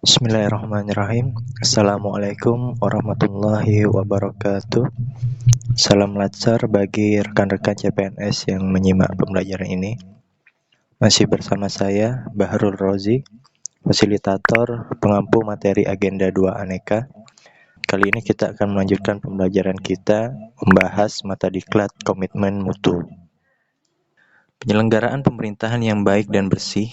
Bismillahirrahmanirrahim. Assalamualaikum warahmatullahi wabarakatuh. Salam lancar bagi rekan-rekan CPNS yang menyimak pembelajaran ini. Masih bersama saya, Bahrul Rozi, fasilitator pengampu materi agenda 2 aneka. Kali ini kita akan melanjutkan pembelajaran kita membahas mata diklat komitmen mutu. Penyelenggaraan pemerintahan yang baik dan bersih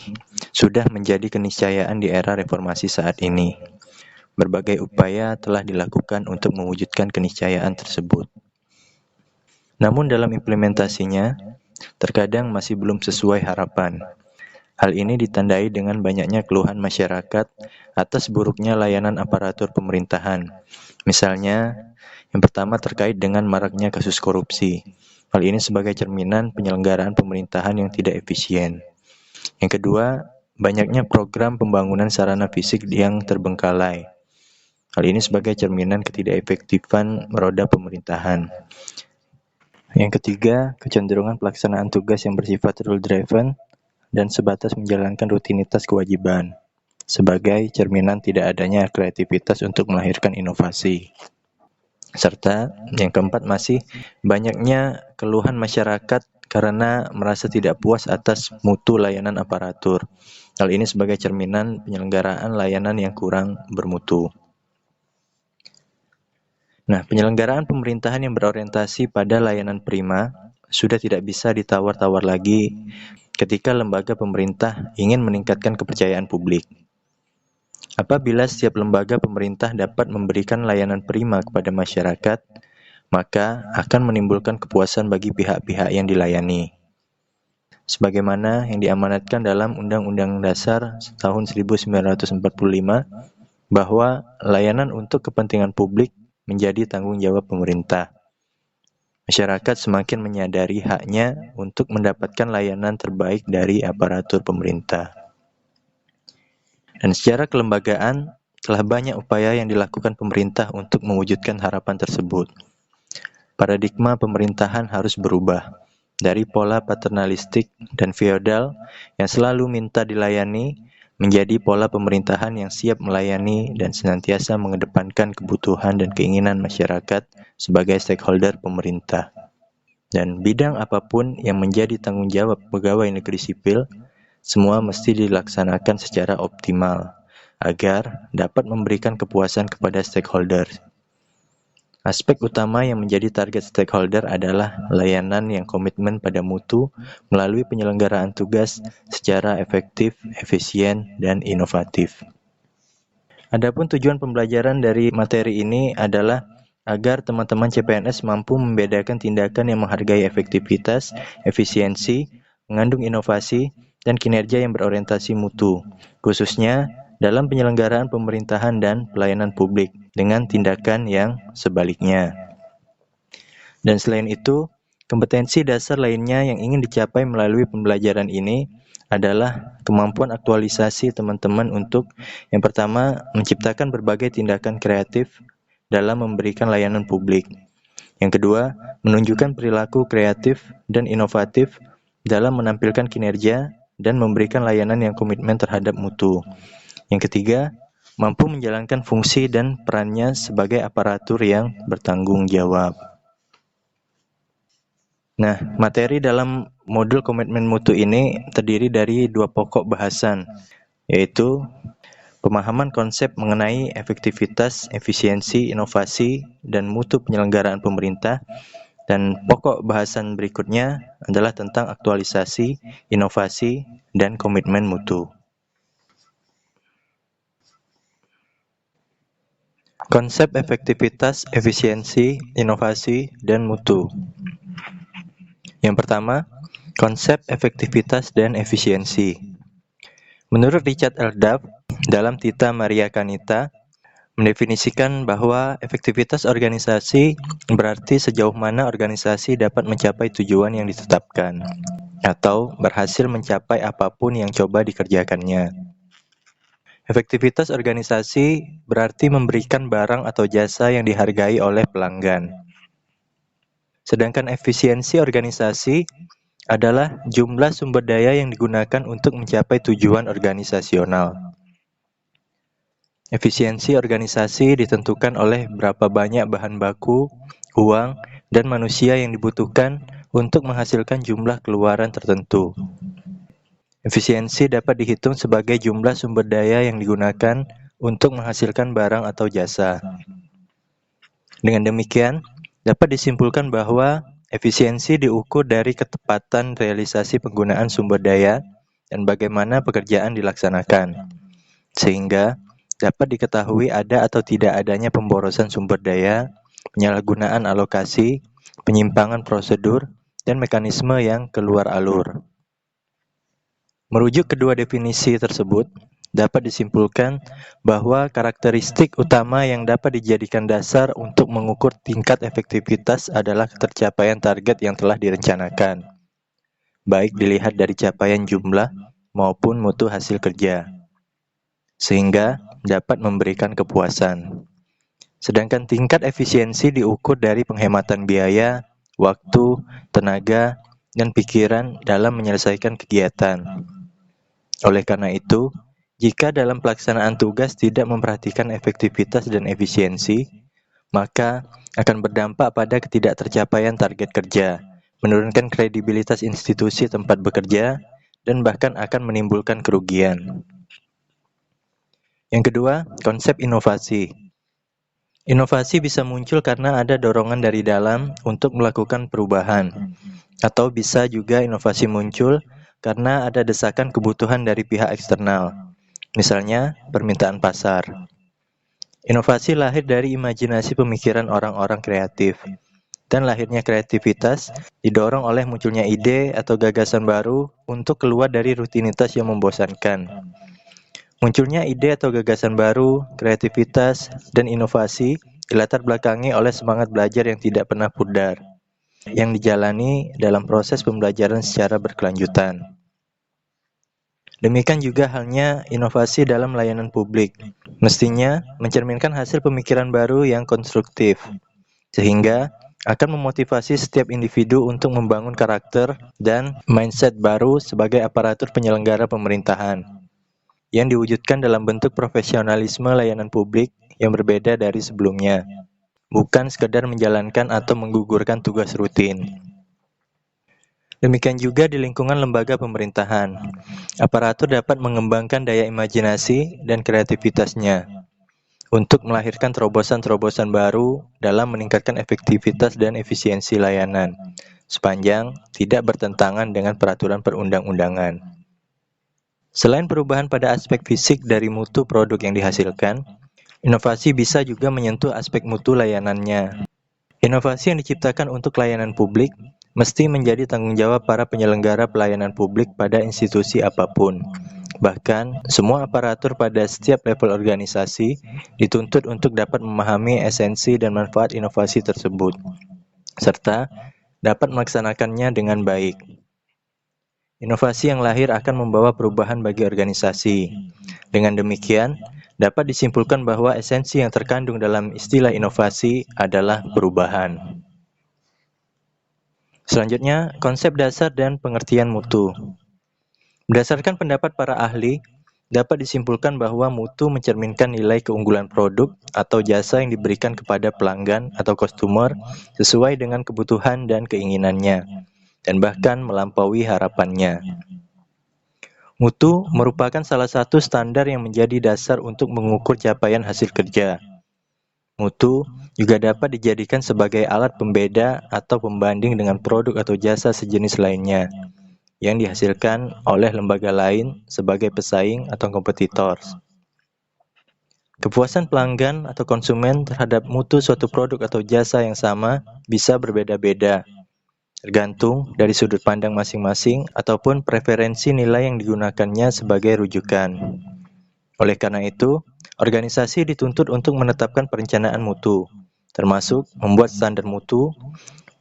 sudah menjadi keniscayaan di era reformasi saat ini. Berbagai upaya telah dilakukan untuk mewujudkan keniscayaan tersebut. Namun dalam implementasinya, terkadang masih belum sesuai harapan. Hal ini ditandai dengan banyaknya keluhan masyarakat atas buruknya layanan aparatur pemerintahan. Misalnya, yang pertama terkait dengan maraknya kasus korupsi. Hal ini sebagai cerminan penyelenggaraan pemerintahan yang tidak efisien. Yang kedua, banyaknya program pembangunan sarana fisik yang terbengkalai. Hal ini sebagai cerminan ketidakefektifan roda pemerintahan. Yang ketiga, kecenderungan pelaksanaan tugas yang bersifat rule-driven dan sebatas menjalankan rutinitas kewajiban, sebagai cerminan tidak adanya kreativitas untuk melahirkan inovasi. Serta yang keempat masih banyaknya keluhan masyarakat karena merasa tidak puas atas mutu layanan aparatur. Hal ini sebagai cerminan penyelenggaraan layanan yang kurang bermutu. Nah, penyelenggaraan pemerintahan yang berorientasi pada layanan prima sudah tidak bisa ditawar-tawar lagi ketika lembaga pemerintah ingin meningkatkan kepercayaan publik. Apabila setiap lembaga pemerintah dapat memberikan layanan prima kepada masyarakat, maka akan menimbulkan kepuasan bagi pihak-pihak yang dilayani. Sebagaimana yang diamanatkan dalam Undang-Undang Dasar tahun 1945, bahwa layanan untuk kepentingan publik menjadi tanggung jawab pemerintah. Masyarakat semakin menyadari haknya untuk mendapatkan layanan terbaik dari aparatur pemerintah. Dan secara kelembagaan, telah banyak upaya yang dilakukan pemerintah untuk mewujudkan harapan tersebut. Paradigma pemerintahan harus berubah dari pola paternalistik dan feodal yang selalu minta dilayani menjadi pola pemerintahan yang siap melayani dan senantiasa mengedepankan kebutuhan dan keinginan masyarakat sebagai stakeholder pemerintah. Dan bidang apapun yang menjadi tanggung jawab pegawai negeri sipil, semua mesti dilaksanakan secara optimal agar dapat memberikan kepuasan kepada stakeholder. Aspek utama yang menjadi target stakeholder adalah layanan yang komitmen pada mutu melalui penyelenggaraan tugas secara efektif, efisien, dan inovatif. Adapun tujuan pembelajaran dari materi ini adalah agar teman-teman CPNS mampu membedakan tindakan yang menghargai efektivitas, efisiensi, mengandung inovasi, dan kinerja yang berorientasi mutu, khususnya dalam penyelenggaraan pemerintahan dan pelayanan publik, dengan tindakan yang sebaliknya. Dan selain itu, kompetensi dasar lainnya yang ingin dicapai melalui pembelajaran ini adalah kemampuan aktualisasi teman-teman untuk, yang pertama, menciptakan berbagai tindakan kreatif dalam memberikan layanan publik. Yang kedua, menunjukkan perilaku kreatif dan inovatif dalam menampilkan kinerja dan memberikan layanan yang komitmen terhadap mutu. Yang ketiga, mampu menjalankan fungsi dan perannya sebagai aparatur yang bertanggung jawab. Nah, materi dalam modul komitmen mutu ini terdiri dari dua pokok bahasan, yaitu pemahaman konsep mengenai efektivitas, efisiensi, inovasi, dan mutu penyelenggaraan pemerintah. Dan pokok bahasan berikutnya adalah tentang aktualisasi, inovasi, dan komitmen mutu. Konsep efektivitas, efisiensi, inovasi, dan mutu. Yang pertama, konsep efektivitas dan efisiensi. Menurut Richard L. Duff, dalam Tita Maria Kanita, mendefinisikan bahwa efektivitas organisasi berarti sejauh mana organisasi dapat mencapai tujuan yang ditetapkan, atau berhasil mencapai apapun yang coba dikerjakannya. Efektivitas organisasi berarti memberikan barang atau jasa yang dihargai oleh pelanggan. Sedangkan efisiensi organisasi adalah jumlah sumber daya yang digunakan untuk mencapai tujuan organisasional. Efisiensi organisasi ditentukan oleh berapa banyak bahan baku, uang, dan manusia yang dibutuhkan untuk menghasilkan jumlah keluaran tertentu. Efisiensi dapat dihitung sebagai jumlah sumber daya yang digunakan untuk menghasilkan barang atau jasa. Dengan demikian, dapat disimpulkan bahwa efisiensi diukur dari ketepatan realisasi penggunaan sumber daya dan bagaimana pekerjaan dilaksanakan, sehingga dapat diketahui ada atau tidak adanya pemborosan sumber daya, penyalahgunaan alokasi, penyimpangan prosedur, dan mekanisme yang keluar alur. Merujuk kedua definisi tersebut, dapat disimpulkan bahwa karakteristik utama yang dapat dijadikan dasar untuk mengukur tingkat efektivitas adalah tercapaian target yang telah direncanakan, baik dilihat dari capaian jumlah maupun mutu hasil kerja, sehingga dapat memberikan kepuasan. Sedangkan tingkat efisiensi diukur dari penghematan biaya, waktu, tenaga, dan pikiran dalam menyelesaikan kegiatan. Oleh karena itu, jika dalam pelaksanaan tugas tidak memperhatikan efektivitas dan efisiensi, maka akan berdampak pada ketidaktercapaian target kerja, menurunkan kredibilitas institusi tempat bekerja, dan bahkan akan menimbulkan kerugian. Yang kedua, konsep inovasi. Inovasi bisa muncul karena ada dorongan dari dalam untuk melakukan perubahan, atau bisa juga inovasi muncul karena ada desakan kebutuhan dari pihak eksternal, misalnya permintaan pasar. Inovasi lahir dari imajinasi pemikiran orang-orang kreatif, dan lahirnya kreativitas didorong oleh munculnya ide atau gagasan baru untuk keluar dari rutinitas yang membosankan. Munculnya ide atau gagasan baru, kreativitas, dan inovasi dilatar belakangi oleh semangat belajar yang tidak pernah pudar, yang dijalani dalam proses pembelajaran secara berkelanjutan. Demikian juga halnya inovasi dalam layanan publik, mestinya mencerminkan hasil pemikiran baru yang konstruktif, sehingga akan memotivasi setiap individu untuk membangun karakter dan mindset baru sebagai aparatur penyelenggara pemerintahan, yang diwujudkan dalam bentuk profesionalisme layanan publik yang berbeda dari sebelumnya, bukan sekedar menjalankan atau menggugurkan tugas rutin. Demikian juga di lingkungan lembaga pemerintahan, aparatur dapat mengembangkan daya imajinasi dan kreativitasnya untuk melahirkan terobosan-terobosan baru dalam meningkatkan efektivitas dan efisiensi layanan, sepanjang tidak bertentangan dengan peraturan perundang-undangan. Selain perubahan pada aspek fisik dari mutu produk yang dihasilkan, inovasi bisa juga menyentuh aspek mutu layanannya. Inovasi yang diciptakan untuk layanan publik mesti menjadi tanggung jawab para penyelenggara pelayanan publik pada institusi apapun. Bahkan, semua aparatur pada setiap level organisasi dituntut untuk dapat memahami esensi dan manfaat inovasi tersebut, serta dapat melaksanakannya dengan baik. Inovasi yang lahir akan membawa perubahan bagi organisasi. Dengan demikian, dapat disimpulkan bahwa esensi yang terkandung dalam istilah inovasi adalah perubahan. Selanjutnya, konsep dasar dan pengertian mutu. Berdasarkan pendapat para ahli, dapat disimpulkan bahwa mutu mencerminkan nilai keunggulan produk atau jasa yang diberikan kepada pelanggan atau customer sesuai dengan kebutuhan dan keinginannya, dan bahkan melampaui harapannya. Mutu merupakan salah satu standar yang menjadi dasar untuk mengukur capaian hasil kerja. Mutu juga dapat dijadikan sebagai alat pembeda atau pembanding dengan produk atau jasa sejenis lainnya yang dihasilkan oleh lembaga lain sebagai pesaing atau kompetitor. Kepuasan pelanggan atau konsumen terhadap mutu suatu produk atau jasa yang sama bisa berbeda-beda, tergantung dari sudut pandang masing-masing ataupun preferensi nilai yang digunakannya sebagai rujukan. Oleh karena itu, organisasi dituntut untuk menetapkan perencanaan mutu, termasuk membuat standar mutu,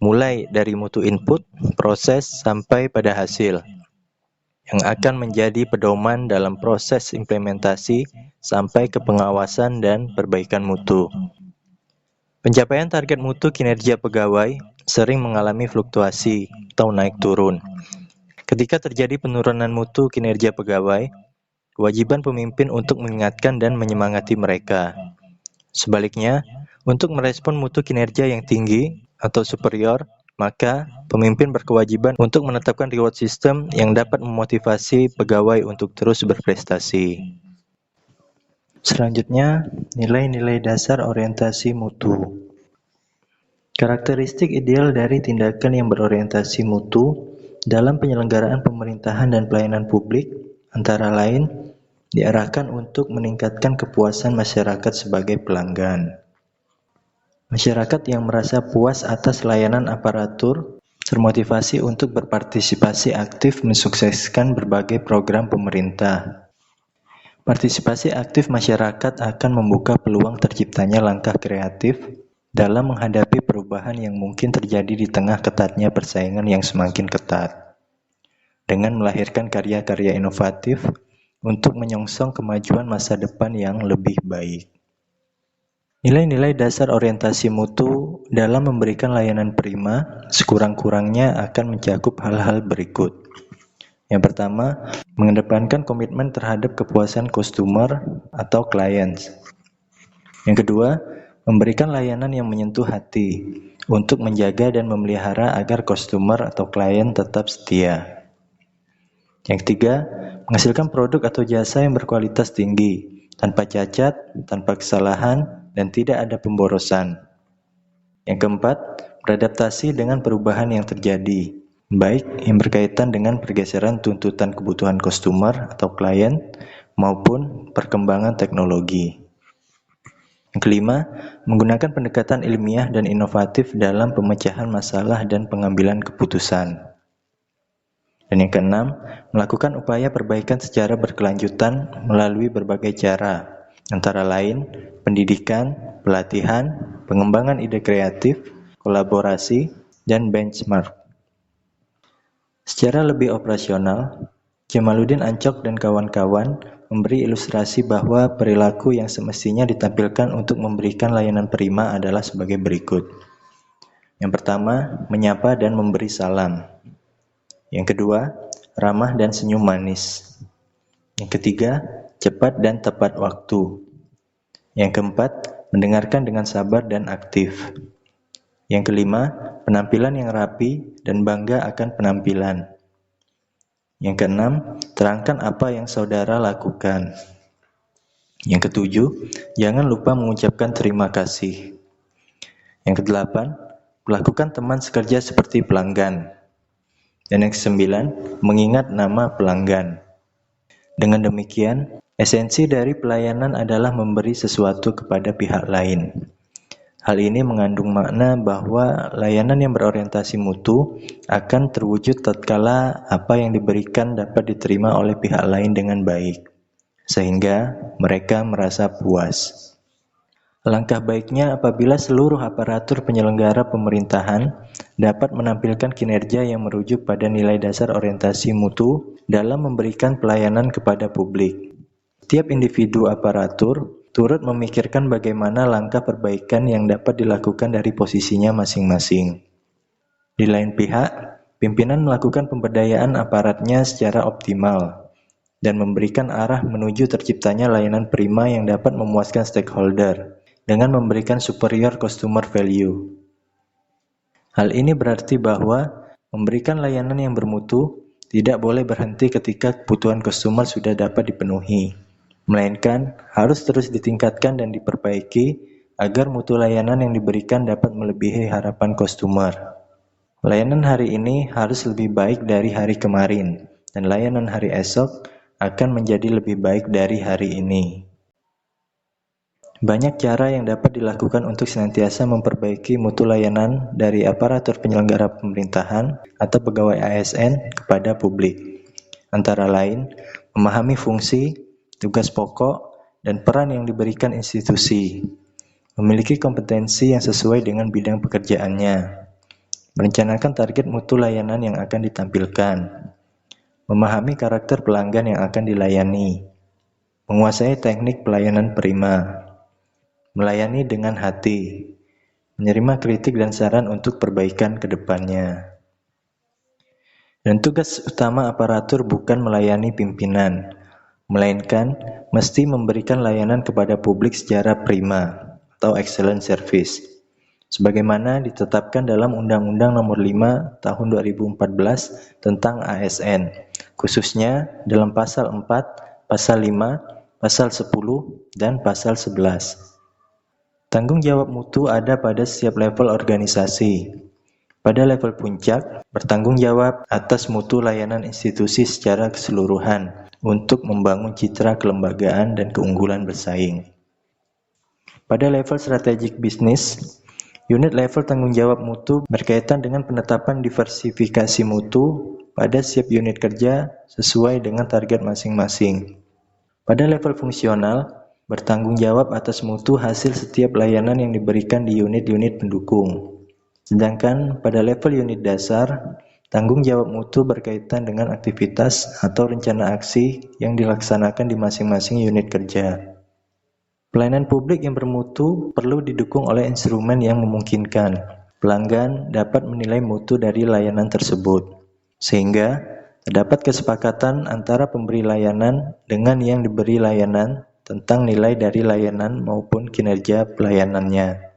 mulai dari mutu input, proses, sampai pada hasil, yang akan menjadi pedoman dalam proses implementasi sampai ke pengawasan dan perbaikan mutu. Pencapaian target mutu kinerja pegawai sering mengalami fluktuasi atau naik turun. Ketika terjadi penurunan mutu kinerja pegawai, kewajiban pemimpin untuk mengingatkan dan menyemangati mereka. Sebaliknya, untuk merespon mutu kinerja yang tinggi atau superior, maka pemimpin berkewajiban untuk menetapkan reward system yang dapat memotivasi pegawai untuk terus berprestasi. Selanjutnya, nilai-nilai dasar orientasi mutu. Karakteristik ideal dari tindakan yang berorientasi mutu dalam penyelenggaraan pemerintahan dan pelayanan publik antara lain diarahkan untuk meningkatkan kepuasan masyarakat sebagai pelanggan. Masyarakat yang merasa puas atas layanan aparatur termotivasi untuk berpartisipasi aktif mensukseskan berbagai program pemerintah. Partisipasi aktif masyarakat akan membuka peluang terciptanya langkah kreatif dalam menghadapi perubahan yang mungkin terjadi di tengah ketatnya persaingan yang semakin ketat, dengan melahirkan karya-karya inovatif untuk menyongsong kemajuan masa depan yang lebih baik. Nilai-nilai dasar orientasi mutu dalam memberikan layanan prima sekurang-kurangnya akan mencakup hal-hal berikut. Yang pertama, mengedepankan komitmen terhadap kepuasan customer atau clients. Yang kedua, memberikan layanan yang menyentuh hati untuk menjaga dan memelihara agar customer atau klien tetap setia. Yang ketiga, menghasilkan produk atau jasa yang berkualitas tinggi, tanpa cacat, tanpa kesalahan, dan tidak ada pemborosan. Yang keempat, beradaptasi dengan perubahan yang terjadi, baik yang berkaitan dengan pergeseran tuntutan kebutuhan customer atau klien, maupun perkembangan teknologi. Yang kelima, menggunakan pendekatan ilmiah dan inovatif dalam pemecahan masalah dan pengambilan keputusan. Dan yang keenam, melakukan upaya perbaikan secara berkelanjutan melalui berbagai cara, antara lain pendidikan, pelatihan, pengembangan ide kreatif, kolaborasi, dan benchmark. Secara lebih operasional, Jamaluddin Ancok dan kawan-kawan memberi ilustrasi bahwa perilaku yang semestinya ditampilkan untuk memberikan layanan prima adalah sebagai berikut. Yang pertama, menyapa dan memberi salam. Yang kedua, ramah dan senyum manis. Yang ketiga, cepat dan tepat waktu. Yang keempat, mendengarkan dengan sabar dan aktif. Yang kelima, penampilan yang rapi dan bangga akan penampilan. Yang keenam, terangkan apa yang saudara lakukan. Yang ketujuh, jangan lupa mengucapkan terima kasih. Yang kedelapan, perlakukan teman sekerja seperti pelanggan. Dan yang kesembilan, mengingat nama pelanggan. Dengan demikian, esensi dari pelayanan adalah memberi sesuatu kepada pihak lain. Hal ini mengandung makna bahwa layanan yang berorientasi mutu akan terwujud tatkala apa yang diberikan dapat diterima oleh pihak lain dengan baik, sehingga mereka merasa puas. Langkah baiknya apabila seluruh aparatur penyelenggara pemerintahan dapat menampilkan kinerja yang merujuk pada nilai dasar orientasi mutu dalam memberikan pelayanan kepada publik. Setiap individu aparatur turut memikirkan bagaimana langkah perbaikan yang dapat dilakukan dari posisinya masing-masing. Di lain pihak, pimpinan melakukan pemberdayaan aparatnya secara optimal dan memberikan arah menuju terciptanya layanan prima yang dapat memuaskan stakeholder dengan memberikan superior customer value. Hal ini berarti bahwa memberikan layanan yang bermutu tidak boleh berhenti ketika kebutuhan customer sudah dapat dipenuhi, melainkan harus terus ditingkatkan dan diperbaiki agar mutu layanan yang diberikan dapat melebihi harapan customer. Layanan hari ini harus lebih baik dari hari kemarin, dan layanan hari esok akan menjadi lebih baik dari hari ini. Banyak cara yang dapat dilakukan untuk senantiasa memperbaiki mutu layanan dari aparatur penyelenggara pemerintahan atau pegawai ASN kepada publik. Antara lain, memahami fungsi, tugas pokok, dan peran yang diberikan institusi, memiliki kompetensi yang sesuai dengan bidang pekerjaannya, merencanakan target mutu layanan yang akan ditampilkan, memahami karakter pelanggan yang akan dilayani, menguasai teknik pelayanan prima, melayani dengan hati, menerima kritik dan saran untuk perbaikan ke depannya. Dan tugas utama aparatur bukan melayani pimpinan, melainkan mesti memberikan layanan kepada publik secara prima atau excellent service, sebagaimana ditetapkan dalam Undang-Undang Nomor 5 Tahun 2014 tentang ASN, khususnya dalam Pasal 4, Pasal 5, Pasal 10, dan Pasal 11. Tanggung jawab mutu ada pada setiap level organisasi. Pada level puncak, bertanggung jawab atas mutu layanan institusi secara keseluruhan untuk membangun citra kelembagaan dan keunggulan bersaing. Pada level strategik bisnis, unit level tanggung jawab mutu berkaitan dengan penetapan diversifikasi mutu pada setiap unit kerja sesuai dengan target masing-masing. Pada level fungsional, bertanggung jawab atas mutu hasil setiap layanan yang diberikan di unit-unit pendukung. Sedangkan pada level unit dasar, tanggung jawab mutu berkaitan dengan aktivitas atau rencana aksi yang dilaksanakan di masing-masing unit kerja. Pelayanan publik yang bermutu perlu didukung oleh instrumen yang memungkinkan pelanggan dapat menilai mutu dari layanan tersebut, sehingga terdapat kesepakatan antara pemberi layanan dengan yang diberi layanan tentang nilai dari layanan maupun kinerja pelayanannya.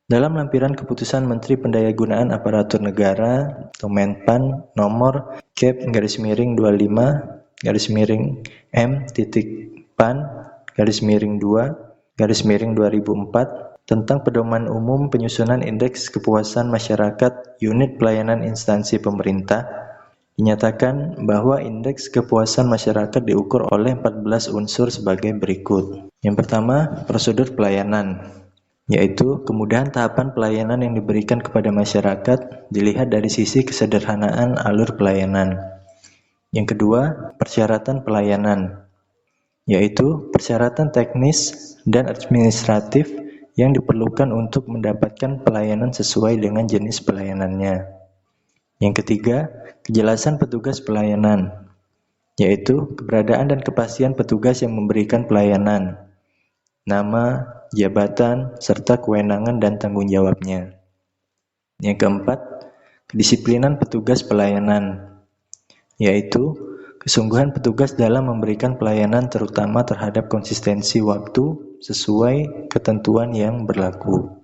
Dalam lampiran keputusan Menteri Pendayagunaan Aparatur Negara atau Menpan nomor Kep/M-2/PAN/2/2004 tentang pedoman umum penyusunan indeks kepuasan masyarakat unit pelayanan instansi pemerintah, dinyatakan bahwa indeks kepuasan masyarakat diukur oleh 14 unsur sebagai berikut. Yang pertama, prosedur pelayanan, yaitu kemudahan tahapan pelayanan yang diberikan kepada masyarakat dilihat dari sisi kesederhanaan alur pelayanan. Yang kedua, persyaratan pelayanan, yaitu persyaratan teknis dan administratif yang diperlukan untuk mendapatkan pelayanan sesuai dengan jenis pelayanannya. Yang ketiga, kejelasan petugas pelayanan, yaitu keberadaan dan kepastian petugas yang memberikan pelayanan, nama, jabatan, serta kewenangan dan tanggung jawabnya. Yang keempat, kedisiplinan petugas pelayanan, yaitu kesungguhan petugas dalam memberikan pelayanan terutama terhadap konsistensi waktu sesuai ketentuan yang berlaku.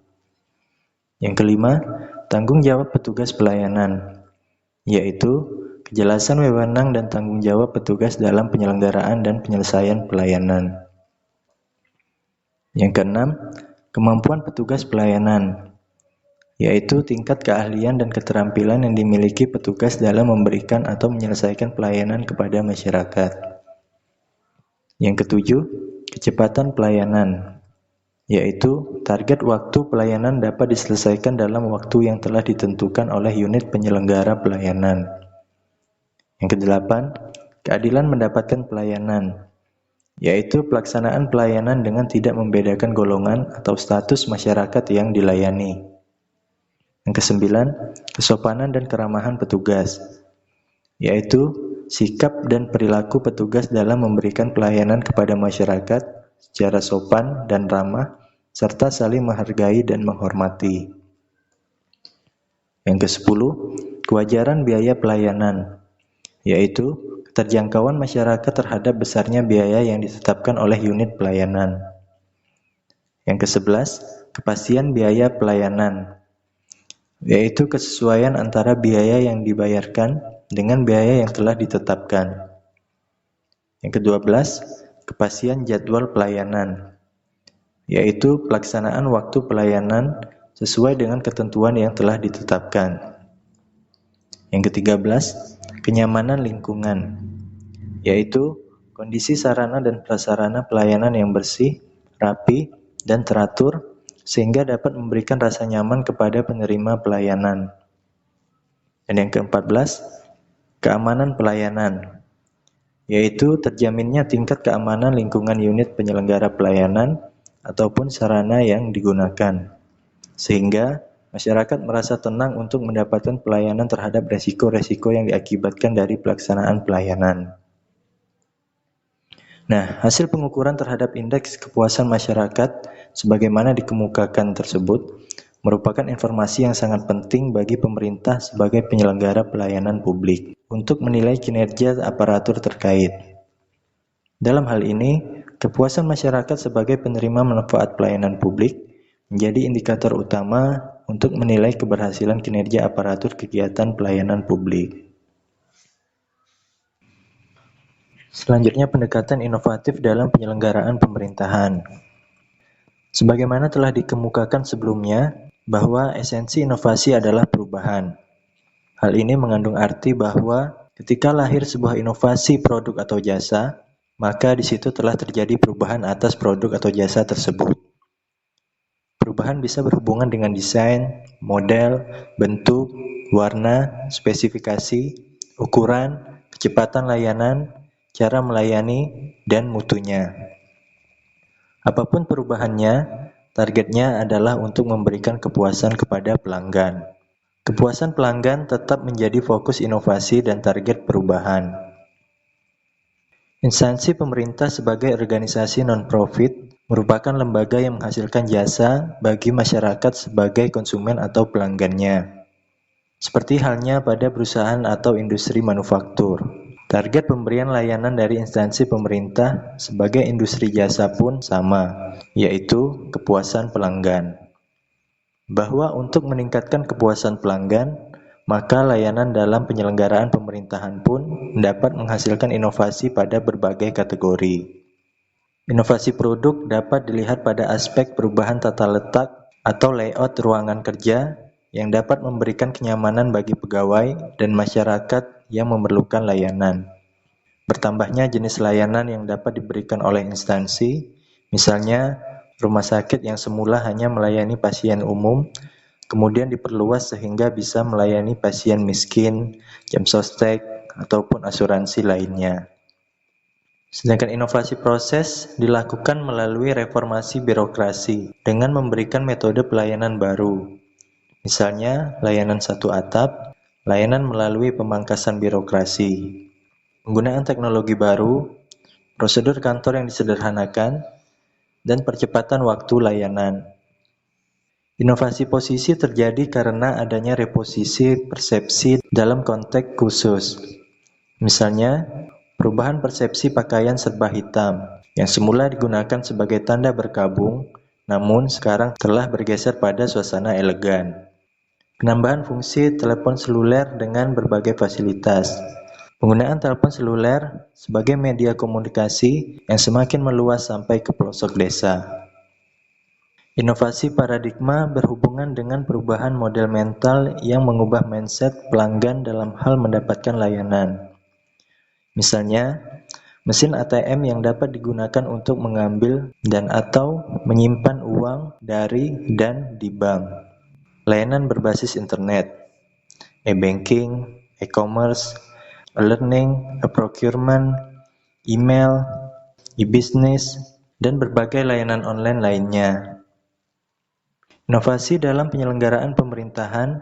Yang kelima, tanggung jawab petugas pelayanan, yaitu kejelasan wewenang dan tanggung jawab petugas dalam penyelenggaraan dan penyelesaian pelayanan. Yang keenam, kemampuan petugas pelayanan, yaitu tingkat keahlian dan keterampilan yang dimiliki petugas dalam memberikan atau menyelesaikan pelayanan kepada masyarakat. Yang ketujuh, kecepatan pelayanan, yaitu target waktu pelayanan dapat diselesaikan dalam waktu yang telah ditentukan oleh unit penyelenggara pelayanan. Yang kedelapan, keadilan mendapatkan pelayanan, yaitu pelaksanaan pelayanan dengan tidak membedakan golongan atau status masyarakat yang dilayani. Yang kesembilan, kesopanan dan keramahan petugas, yaitu sikap dan perilaku petugas dalam memberikan pelayanan kepada masyarakat secara sopan dan ramah, serta saling menghargai dan menghormati. Yang kesepuluh, kewajaran biaya pelayanan, yaitu keterjangkauan masyarakat terhadap besarnya biaya yang ditetapkan oleh unit pelayanan. Yang kesebelas, kepastian biaya pelayanan, yaitu kesesuaian antara biaya yang dibayarkan dengan biaya yang telah ditetapkan. Yang ke-12, kepastian jadwal pelayanan, yaitu pelaksanaan waktu pelayanan sesuai dengan ketentuan yang telah ditetapkan. Yang ke-13, kenyamanan lingkungan, yaitu kondisi sarana dan prasarana pelayanan yang bersih, rapi, dan teratur sehingga dapat memberikan rasa nyaman kepada penerima pelayanan. Dan yang ke-14, keamanan pelayanan, yaitu terjaminnya tingkat keamanan lingkungan unit penyelenggara pelayanan ataupun sarana yang digunakan, sehingga masyarakat merasa tenang untuk mendapatkan pelayanan terhadap resiko-resiko yang diakibatkan dari pelaksanaan pelayanan. Nah, hasil pengukuran terhadap indeks kepuasan masyarakat sebagaimana dikemukakan tersebut merupakan informasi yang sangat penting bagi pemerintah sebagai penyelenggara pelayanan publik untuk menilai kinerja aparatur terkait. Dalam hal ini, kepuasan masyarakat sebagai penerima manfaat pelayanan publik menjadi indikator utama untuk menilai keberhasilan kinerja aparatur kegiatan pelayanan publik. Selanjutnya, pendekatan inovatif dalam penyelenggaraan pemerintahan. Sebagaimana telah dikemukakan sebelumnya, bahwa esensi inovasi adalah perubahan. Hal ini mengandung arti bahwa ketika lahir sebuah inovasi produk atau jasa, maka di situ telah terjadi perubahan atas produk atau jasa tersebut. Perubahan bisa berhubungan dengan desain, model, bentuk, warna, spesifikasi, ukuran, kecepatan layanan, cara melayani, dan mutunya. Apapun perubahannya, targetnya adalah untuk memberikan kepuasan kepada pelanggan. Kepuasan pelanggan tetap menjadi fokus inovasi dan target perubahan. Instansi pemerintah sebagai organisasi non-profit merupakan lembaga yang menghasilkan jasa bagi masyarakat sebagai konsumen atau pelanggannya. Seperti halnya pada perusahaan atau industri manufaktur. Target pemberian layanan dari instansi pemerintah sebagai industri jasa pun sama, yaitu kepuasan pelanggan. Bahwa untuk meningkatkan kepuasan pelanggan, maka layanan dalam penyelenggaraan pemerintahan pun dapat menghasilkan inovasi pada berbagai kategori. Inovasi produk dapat dilihat pada aspek perubahan tata letak atau layout ruangan kerja yang dapat memberikan kenyamanan bagi pegawai dan masyarakat yang memerlukan layanan. Bertambahnya jenis layanan yang dapat diberikan oleh instansi, misalnya rumah sakit yang semula hanya melayani pasien umum, kemudian diperluas sehingga bisa melayani pasien miskin, jam sostek, ataupun asuransi lainnya. Sedangkan inovasi proses dilakukan melalui reformasi birokrasi dengan memberikan metode pelayanan baru. Misalnya, layanan satu atap, layanan melalui pemangkasan birokrasi, penggunaan teknologi baru, prosedur kantor yang disederhanakan, dan percepatan waktu layanan. Inovasi posisi terjadi karena adanya reposisi persepsi dalam konteks khusus. Misalnya, perubahan persepsi pakaian serba hitam yang semula digunakan sebagai tanda berkabung, namun sekarang telah bergeser pada suasana elegan. Penambahan fungsi telepon seluler dengan berbagai fasilitas. Penggunaan telepon seluler sebagai media komunikasi yang semakin meluas sampai ke pelosok desa. Inovasi paradigma berhubungan dengan perubahan model mental yang mengubah mindset pelanggan dalam hal mendapatkan layanan. Misalnya, mesin ATM yang dapat digunakan untuk mengambil dan atau menyimpan uang dari dan di bank. Layanan berbasis internet, e-banking, e-commerce, e-learning, e-procurement, email, e-business, dan berbagai layanan online lainnya. Inovasi dalam penyelenggaraan pemerintahan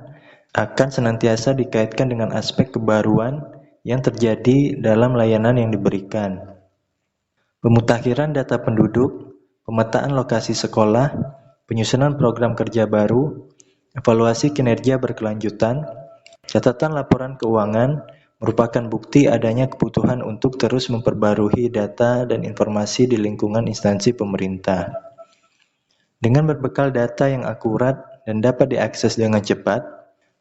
akan senantiasa dikaitkan dengan aspek kebaruan yang terjadi dalam layanan yang diberikan. Pemutakhiran data penduduk, pemetaan lokasi sekolah, penyusunan program kerja baru, evaluasi kinerja berkelanjutan, catatan laporan keuangan merupakan bukti adanya kebutuhan untuk terus memperbarui data dan informasi di lingkungan instansi pemerintah. Dengan berbekal data yang akurat dan dapat diakses dengan cepat,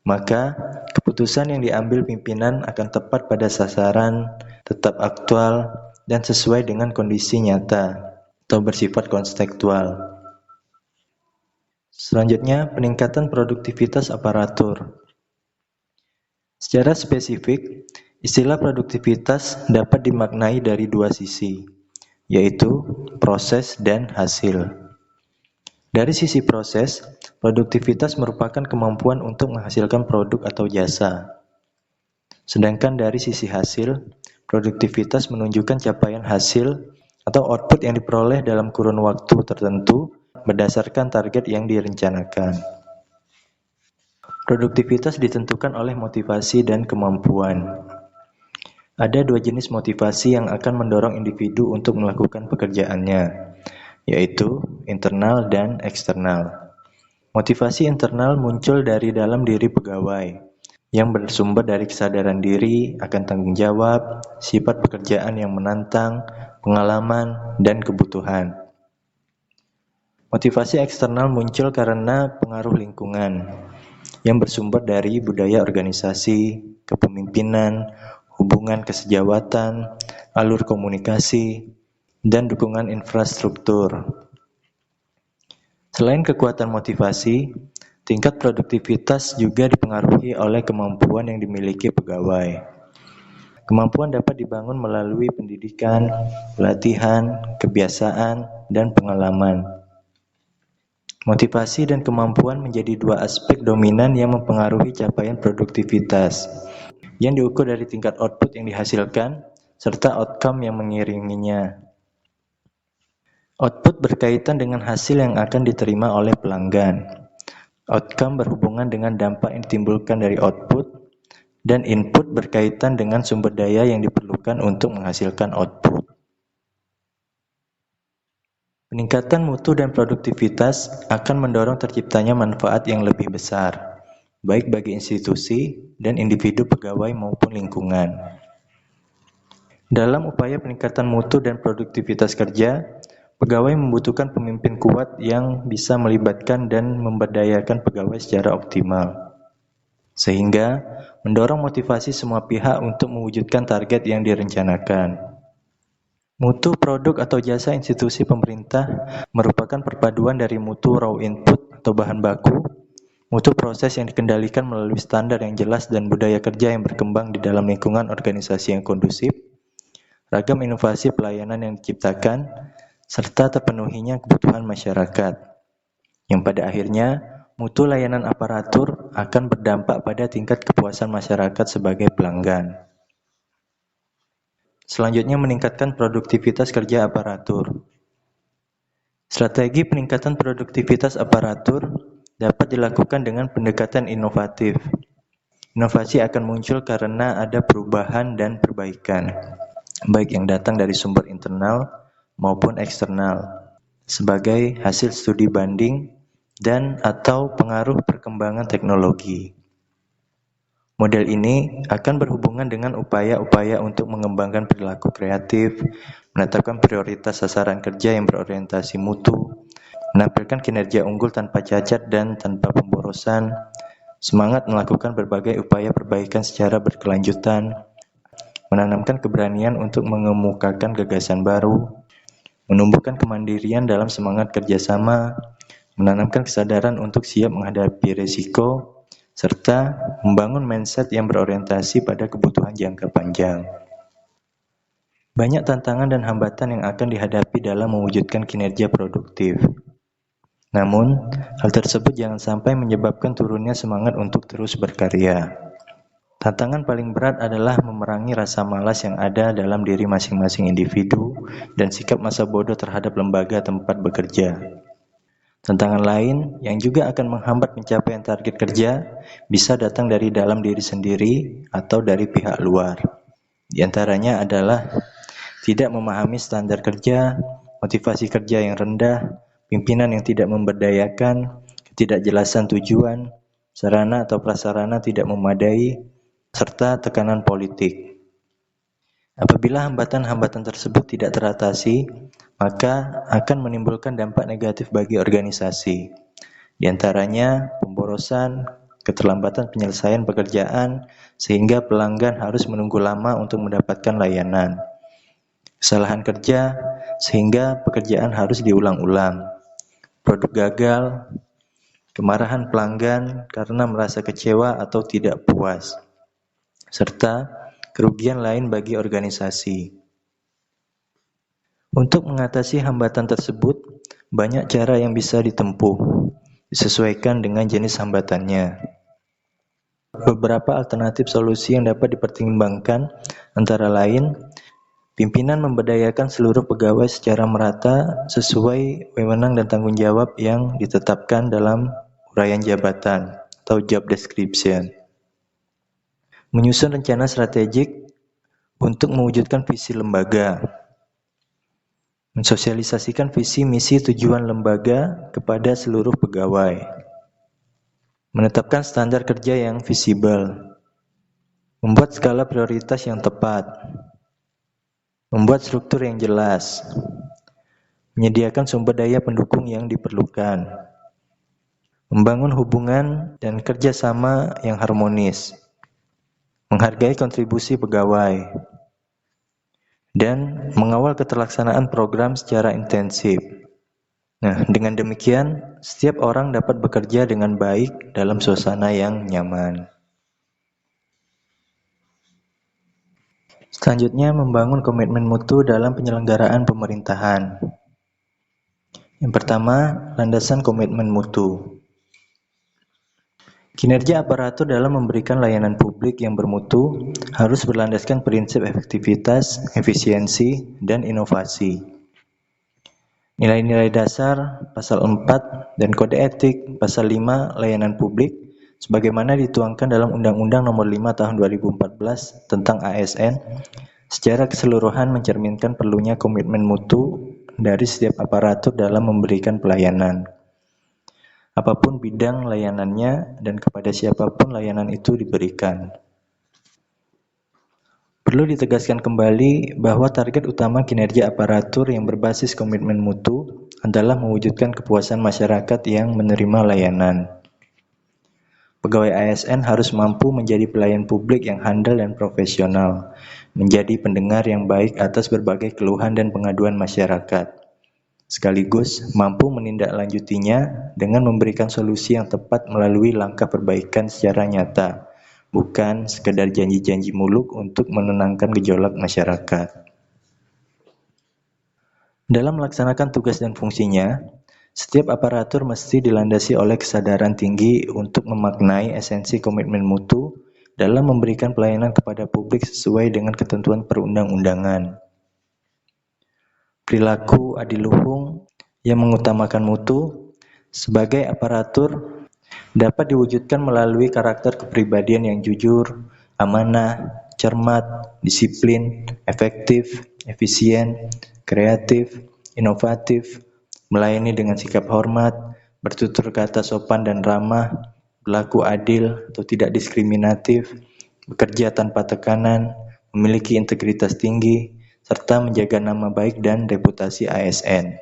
maka keputusan yang diambil pimpinan akan tepat pada sasaran, tetap aktual, dan sesuai dengan kondisi nyata atau bersifat kontekstual. Selanjutnya, peningkatan produktivitas aparatur. Secara spesifik, istilah produktivitas dapat dimaknai dari dua sisi, yaitu proses dan hasil. Dari sisi proses, produktivitas merupakan kemampuan untuk menghasilkan produk atau jasa. Sedangkan dari sisi hasil, produktivitas menunjukkan capaian hasil atau output yang diperoleh dalam kurun waktu tertentu berdasarkan target yang direncanakan. Produktivitas ditentukan oleh motivasi dan kemampuan. Ada dua jenis motivasi yang akan mendorong individu untuk melakukan pekerjaannya, yaitu internal dan eksternal. Motivasi internal muncul dari dalam diri pegawai, yang bersumber dari kesadaran diri akan tanggung jawab, sifat pekerjaan yang menantang, pengalaman, dan kebutuhan. Motivasi eksternal muncul karena pengaruh lingkungan yang bersumber dari budaya organisasi, kepemimpinan, hubungan kesejawatan, alur komunikasi, dan dukungan infrastruktur. Selain kekuatan motivasi, tingkat produktivitas juga dipengaruhi oleh kemampuan yang dimiliki pegawai. Kemampuan dapat dibangun melalui pendidikan, pelatihan, kebiasaan, dan pengalaman. Motivasi dan kemampuan menjadi dua aspek dominan yang mempengaruhi capaian produktivitas, yang diukur dari tingkat output yang dihasilkan, serta outcome yang mengiringinya. Output berkaitan dengan hasil yang akan diterima oleh pelanggan. Outcome berhubungan dengan dampak yang ditimbulkan dari output, dan input berkaitan dengan sumber daya yang diperlukan untuk menghasilkan output. Peningkatan mutu dan produktivitas akan mendorong terciptanya manfaat yang lebih besar, baik bagi institusi dan individu pegawai maupun lingkungan. Dalam upaya peningkatan mutu dan produktivitas kerja, pegawai membutuhkan pemimpin kuat yang bisa melibatkan dan memberdayakan pegawai secara optimal, sehingga mendorong motivasi semua pihak untuk mewujudkan target yang direncanakan. Mutu produk atau jasa institusi pemerintah merupakan perpaduan dari mutu raw input atau bahan baku, mutu proses yang dikendalikan melalui standar yang jelas dan budaya kerja yang berkembang di dalam lingkungan organisasi yang kondusif, ragam inovasi pelayanan yang diciptakan, serta terpenuhinya kebutuhan masyarakat, yang pada akhirnya mutu layanan aparatur akan berdampak pada tingkat kepuasan masyarakat sebagai pelanggan. Selanjutnya, meningkatkan produktivitas kerja aparatur. Strategi peningkatan produktivitas aparatur dapat dilakukan dengan pendekatan inovatif. Inovasi akan muncul karena ada perubahan dan perbaikan, baik yang datang dari sumber internal maupun eksternal, sebagai hasil studi banding dan atau pengaruh perkembangan teknologi. Model ini akan berhubungan dengan upaya-upaya untuk mengembangkan perilaku kreatif, menetapkan prioritas sasaran kerja yang berorientasi mutu, menampilkan kinerja unggul tanpa cacat dan tanpa pemborosan, semangat melakukan berbagai upaya perbaikan secara berkelanjutan, menanamkan keberanian untuk mengemukakan gagasan baru, menumbuhkan kemandirian dalam semangat kerjasama, menanamkan kesadaran untuk siap menghadapi risiko, serta membangun mindset yang berorientasi pada kebutuhan jangka panjang. Banyak tantangan dan hambatan yang akan dihadapi dalam mewujudkan kinerja produktif. Namun, hal tersebut jangan sampai menyebabkan turunnya semangat untuk terus berkarya. Tantangan paling berat adalah memerangi rasa malas yang ada dalam diri masing-masing individu dan sikap masa bodoh terhadap lembaga tempat bekerja. Tantangan lain yang juga akan menghambat pencapaian target kerja bisa datang dari dalam diri sendiri atau dari pihak luar. Di antaranya adalah tidak memahami standar kerja, motivasi kerja yang rendah, pimpinan yang tidak memberdayakan, ketidakjelasan tujuan, sarana atau prasarana tidak memadai, serta tekanan politik. Apabila hambatan-hambatan tersebut tidak teratasi, maka akan menimbulkan dampak negatif bagi organisasi. Di antaranya pemborosan, keterlambatan penyelesaian pekerjaan, sehingga pelanggan harus menunggu lama untuk mendapatkan layanan. Kesalahan kerja, sehingga pekerjaan harus diulang-ulang. Produk gagal, kemarahan pelanggan karena merasa kecewa atau tidak puas, serta kerugian lain bagi organisasi. Untuk mengatasi hambatan tersebut, banyak cara yang bisa ditempuh, disesuaikan dengan jenis hambatannya. Beberapa alternatif solusi yang dapat dipertimbangkan antara lain, pimpinan memberdayakan seluruh pegawai secara merata sesuai wewenang dan tanggung jawab yang ditetapkan dalam uraian jabatan atau job description. Menyusun rencana strategik untuk mewujudkan visi lembaga. Mensosialisasikan visi, misi, tujuan lembaga kepada seluruh pegawai. Menetapkan standar kerja yang visible. Membuat skala prioritas yang tepat. membuat struktur yang jelas, menyediakan sumber daya pendukung yang diperlukan, membangun hubungan dan kerjasama yang harmonis, menghargai kontribusi pegawai, dan mengawal keterlaksanaan program secara intensif. Nah, dengan demikian, setiap orang dapat bekerja dengan baik dalam suasana yang nyaman. Selanjutnya, membangun komitmen mutu dalam penyelenggaraan pemerintahan. Yang pertama, landasan komitmen mutu. Kinerja aparatur dalam memberikan layanan publik yang bermutu harus berlandaskan prinsip efektivitas, efisiensi, dan inovasi. Nilai-nilai dasar Pasal 4 dan Kode Etik Pasal 5 Layanan Publik sebagaimana dituangkan dalam Undang-Undang Nomor 5 Tahun 2014 tentang ASN secara keseluruhan mencerminkan perlunya komitmen mutu dari setiap aparatur dalam memberikan pelayanan. Apapun bidang layanannya dan kepada siapapun layanan itu diberikan. Perlu ditegaskan kembali bahwa target utama kinerja aparatur yang berbasis komitmen mutu adalah mewujudkan kepuasan masyarakat yang menerima layanan. Pegawai ASN harus mampu menjadi pelayan publik yang handal dan profesional, menjadi pendengar yang baik atas berbagai keluhan dan pengaduan masyarakat, sekaligus mampu menindaklanjutinya dengan memberikan solusi yang tepat melalui langkah perbaikan secara nyata, bukan sekedar janji-janji muluk untuk menenangkan gejolak masyarakat. Dalam melaksanakan tugas dan fungsinya, setiap aparatur mesti dilandasi oleh kesadaran tinggi untuk memaknai esensi komitmen mutu dalam memberikan pelayanan kepada publik sesuai dengan ketentuan perundang-undangan. Perilaku adiluhung yang mengutamakan mutu sebagai aparatur dapat diwujudkan melalui karakter kepribadian yang jujur, amanah, cermat, disiplin, efektif, efisien, kreatif, inovatif, melayani dengan sikap hormat, bertutur kata sopan dan ramah, berlaku adil atau tidak diskriminatif, bekerja tanpa tekanan, memiliki integritas tinggi, serta menjaga nama baik dan reputasi ASN.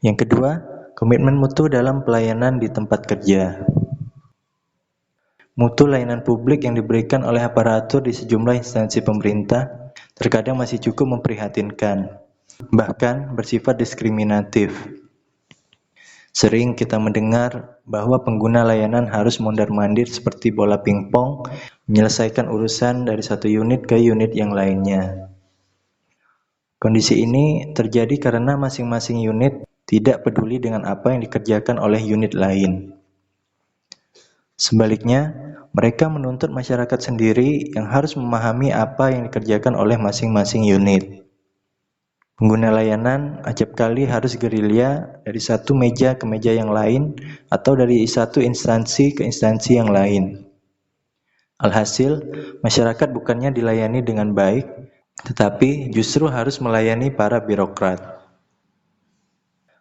Yang kedua, komitmen mutu dalam pelayanan di tempat kerja. Mutu layanan publik yang diberikan oleh aparatur di sejumlah instansi pemerintah terkadang masih cukup memprihatinkan, bahkan bersifat diskriminatif. Sering kita mendengar bahwa pengguna layanan harus mondar-mandir seperti bola pingpong, menyelesaikan urusan dari satu unit ke unit yang lainnya. Kondisi ini terjadi karena masing-masing unit tidak peduli dengan apa yang dikerjakan oleh unit lain. Sebaliknya, mereka menuntut masyarakat sendiri yang harus memahami apa yang dikerjakan oleh masing-masing unit. Pengguna layanan acap kali harus gerilya dari satu meja ke meja yang lain atau dari satu instansi ke instansi yang lain. Alhasil, masyarakat bukannya dilayani dengan baik, tetapi justru harus melayani para birokrat.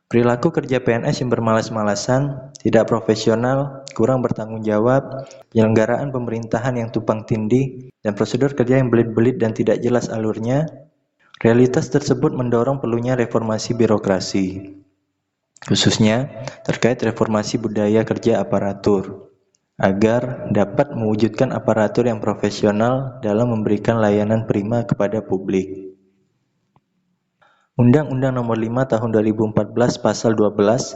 Perilaku kerja PNS yang bermalas-malasan, tidak profesional, kurang bertanggung jawab, penyelenggaraan pemerintahan yang tumpang tindih, dan prosedur kerja yang belit-belit dan tidak jelas alurnya, realitas tersebut mendorong perlunya reformasi birokrasi, khususnya terkait reformasi budaya kerja aparatur, agar dapat mewujudkan aparatur yang profesional dalam memberikan layanan prima kepada publik. Undang-Undang Nomor 5 Tahun 2014 Pasal 12